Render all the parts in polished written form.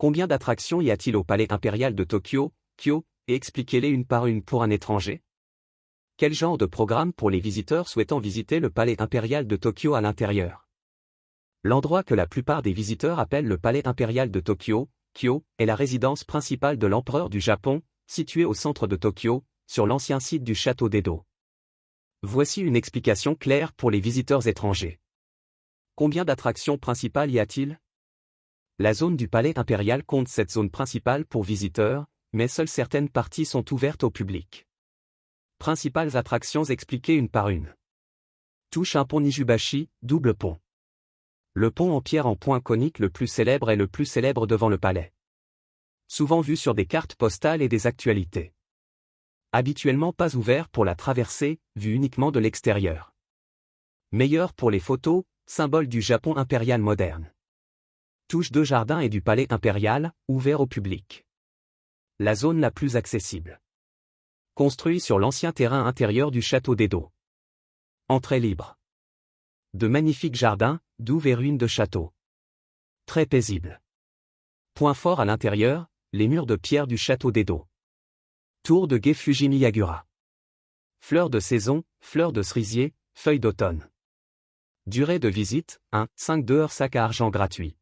Combien d'attractions y a-t-il au Palais impérial de Tokyo, Kyo, et expliquez-les une par une pour un étranger? Quel genre de programme pour les visiteurs souhaitant visiter le Palais impérial de Tokyo à l'intérieur? L'endroit que la plupart des visiteurs appellent le Palais impérial de Tokyo, Kyo, est la résidence principale de l'empereur du Japon, située au centre de Tokyo, sur l'ancien site du château d'Edo. Voici une explication claire pour les visiteurs étrangers. Combien d'attractions principales y a-t-il? La zone du Palais impérial compte 7 zones principales pour visiteurs, mais seules certaines parties sont ouvertes au public. Principales attractions expliquées une par une. Touche un pont Nijubashi, double pont. Le pont en pierre en point conique le plus célèbre est le plus célèbre devant le palais. Souvent vu sur des cartes postales et des actualités. Habituellement pas ouvert pour la traversée, vu uniquement de l'extérieur. Meilleur pour les photos, symbole du Japon impérial moderne. Touche de jardin et du palais impérial, ouvert au public. La zone la plus accessible. Construit sur l'ancien terrain intérieur du château d'Edo. Entrée libre. De magnifiques jardins, douves et ruines de château. Très paisible. Point fort à l'intérieur, les murs de pierre du château d'Edo. Tour de Gefuji Miyagura. Fleurs de saison, fleurs de cerisier, feuilles d'automne. Durée de visite, 1,5 heures sac à argent gratuit.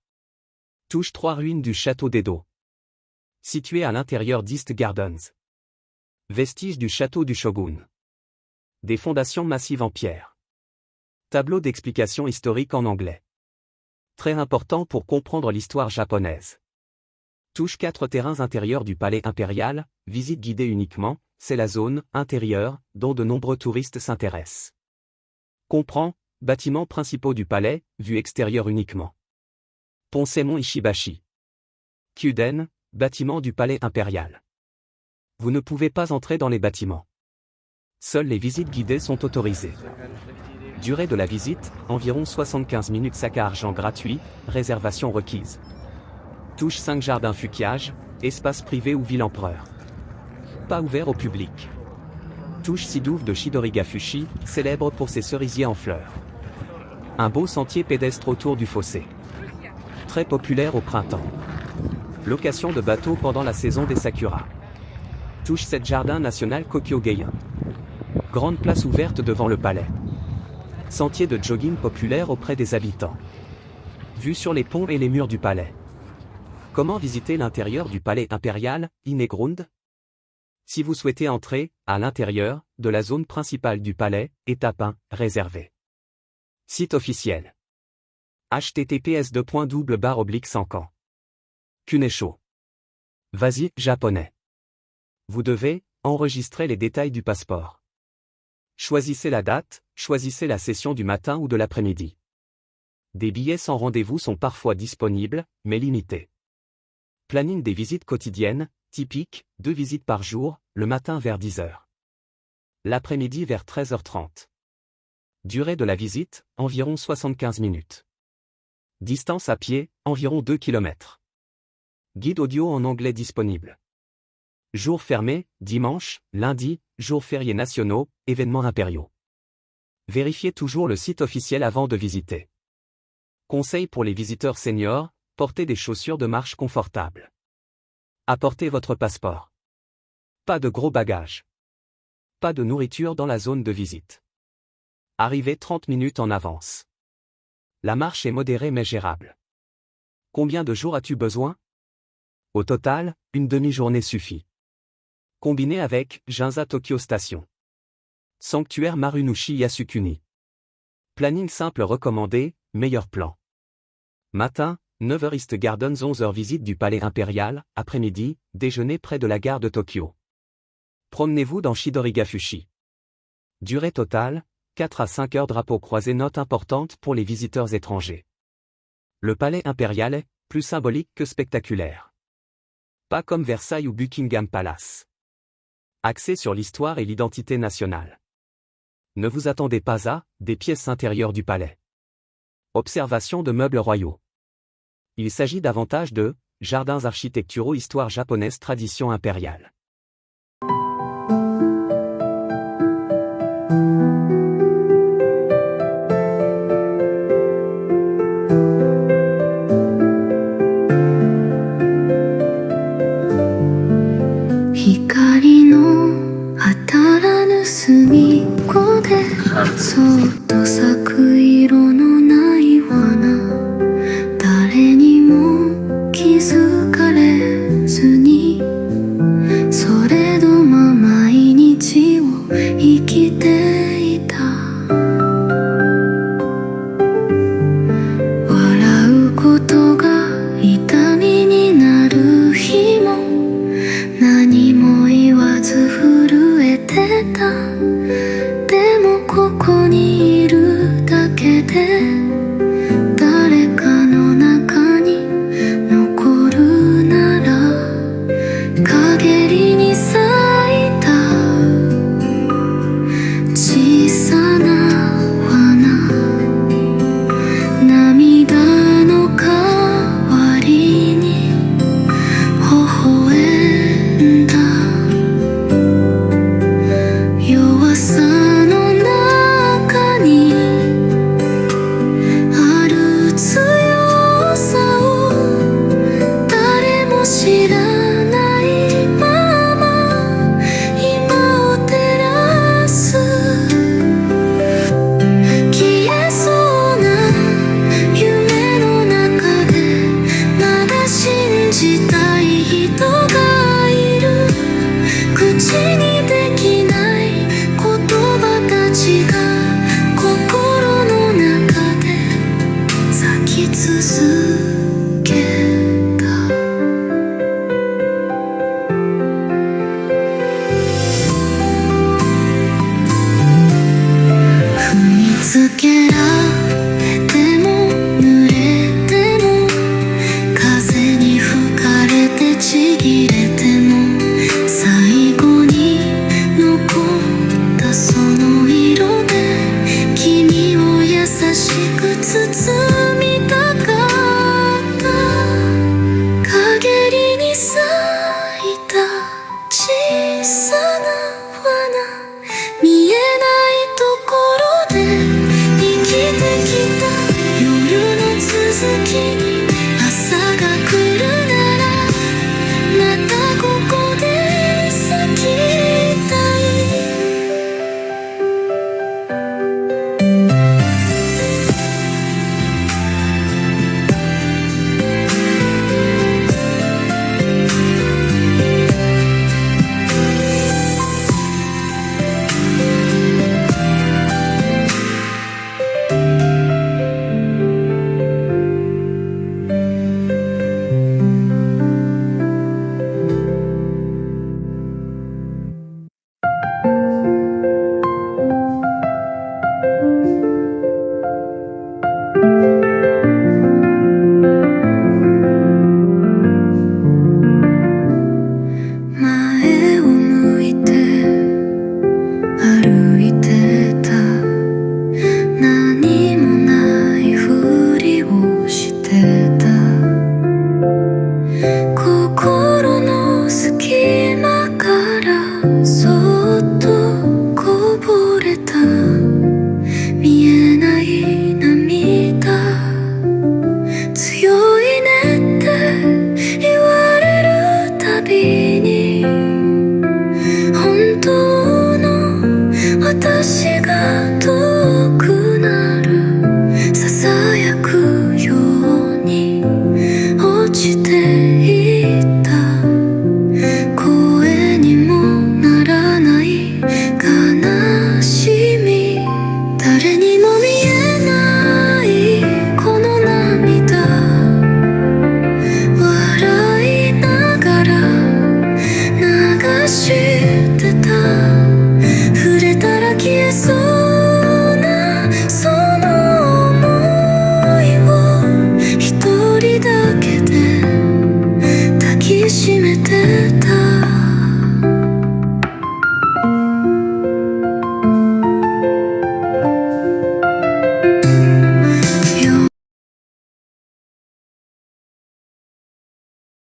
Touche 3 ruines du château d'Edo. Situé à l'intérieur d'East Gardens. Vestiges du château du Shogun. Des fondations massives en pierre. Tableau d'explication historique en anglais. Très important pour comprendre l'histoire japonaise. Touche 4 terrains intérieurs du palais impérial, visite guidée uniquement, c'est la zone intérieure dont de nombreux touristes s'intéressent. Comprend, bâtiments principaux du palais, vue extérieure uniquement. Pont Seimon Ishibashi. Kyuden, bâtiment du palais impérial. Vous ne pouvez pas entrer dans les bâtiments. Seules les visites guidées sont autorisées. Durée de la visite, environ 75 minutes sac à argent gratuit, réservation requise. Touche 5 jardins Fukiage, espace privé ou ville empereur. Pas ouvert au public. Touche 6 douves de Shidorigafushi, célèbre pour ses cerisiers en fleurs. Un beau sentier pédestre autour du fossé. Très populaire au printemps. Location de bateaux pendant la saison des Sakura. Touche 7 jardin national Kokyo-Geien. Grande place ouverte devant le palais. Sentier de jogging populaire auprès des habitants. Vue sur les ponts et les murs du palais. Comment visiter l'intérieur du palais impérial, Innegrund? Si vous souhaitez entrer, à l'intérieur, de la zone principale du palais, étape 1, réservé. Site officiel. https://sans-camp. Kunesho. Vas-y, japonais. Vous devez enregistrer les détails du passeport. Choisissez la date, choisissez la session du matin ou de l'après-midi. Des billets sans rendez-vous sont parfois disponibles, mais limités. Planning des visites quotidiennes, typique, 2 visites par jour, le matin vers 10 h. L'après-midi vers 13h30. Durée de la visite, environ 75 minutes. Distance à pied, environ 2 km. Guide audio en anglais disponible. Jours fermés, dimanche, lundi, jours fériés nationaux, événements impériaux. Vérifiez toujours le site officiel avant de visiter. Conseil pour les visiteurs seniors, portez des chaussures de marche confortables. Apportez votre passeport. Pas de gros bagages. Pas de nourriture dans la zone de visite. Arrivez 30 minutes en avance. La marche est modérée mais gérable. Combien de jours as-tu besoin? Au total, une demi-journée suffit. Combiné avec Ginza Tokyo Station. Sanctuaire Marunushi Yasukuni. Planning simple recommandé, meilleur plan. Matin, 9h East Gardens 11h visite du palais impérial, après-midi, déjeuner près de la gare de Tokyo. Promenez-vous dans Shidorigafushi. Durée totale, 4 à 5 heures drapeau croisé note importante pour les visiteurs étrangers. Le palais impérial est plus symbolique que spectaculaire. Pas comme Versailles ou Buckingham Palace. Axé sur l'histoire et l'identité nationale. Ne vous attendez pas à des pièces intérieures du palais. Observation de meubles royaux. Il s'agit davantage de jardins architecturaux histoire japonaise tradition impériale. 光の当たらぬ隅っこでそっと咲く色のない花、誰にも気づかれずにそれども毎日を生きていた。笑うことが痛みになる日も何も言わず震えてた。でもここにいるだけで誰かの中に残るなら、陰りに咲いた小さな花、涙の代わりに微笑んだ。弱さの中にある強さを誰も知らないまま今を照らす。消えそうな夢の中でまだ信じた